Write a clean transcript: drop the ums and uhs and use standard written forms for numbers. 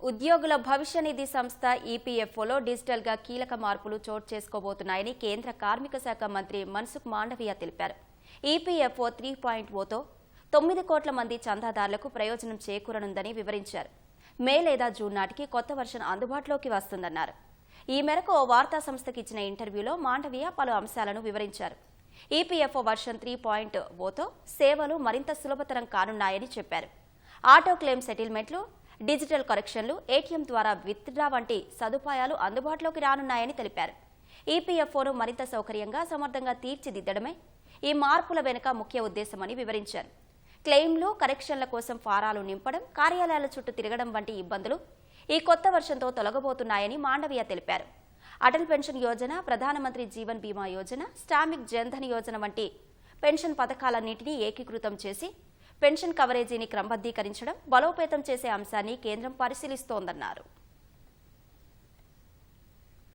ఉద్యోగుల భవిష్య నిధి సంస్థ ఈపీఎఫ్ఓలో డిజిటల్గా కీలక మార్పులు చోటు చేసుకోబోతున్నాయని కేంద్ర కార్మిక శాఖ మంత్రి మన్సుఖ్ మాండవీయ తెలిపారు. ఈపీఎఫ్ఓ 3.0తో 9 కోట్ల మంది చందాదారులకు ప్రయోజనం చేకూరనుందని వివరించారు. మే లేదా జూన్ నాటికి కొత్త వర్షన్ అందుబాటులోకి వస్తుందన్నారు. ఈ మేరకు ఓ వార్తా సంస్థకి ఇచ్చిన ఇంటర్వ్యూలో మాండవీయ పలు అంశాలను వివరించారు. ఈపీఎఫ్ఓ వర్షన్ 3.0తో సేవలు మరింత సులభతరం కానున్నాయని చెప్పారు. ఆటో క్లెయిమ్ సెటిల్మెంట్లు, డిజిటల్ కరెక్షన్లు, ఏటీఎం ద్వారా విత్డ్రా వంటి సదుపాయాలు అందుబాటులోకి రానున్నాయని తెలిపారు. ఈపీఎఫ్ఓను మరింత సౌకర్యంగా, సమర్థంగా తీర్చిదిద్దడమే ఈ మార్పుల వెనుక ముఖ్య ఉద్దేశమని వివరించారు. క్లెయిమ్లు, కరెక్షన్ల కోసం ఫారాలు నింపడం, కార్యాలయాల చుట్టూ తిరగడం వంటి ఇబ్బందులు ఈ కొత్త వర్షంతో తొలగబోతున్నాయని మాండవీయ తెలిపారు. అటల్ పెన్షన్ యోజన, ప్రధానమంత్రి జీవన్ బీమా యోజన, శ్రామిక్ జన్ధన్ యోజన వంటి పెన్షన్ పథకాలన్నింటినీ ఏకీకృతం చేసి పెన్షన్ కవరేజీని క్రమబద్ధీకరించడం, బలోపేతం చేసే అంశాన్ని కేంద్రం పరిశీలిస్తోందన్నారు.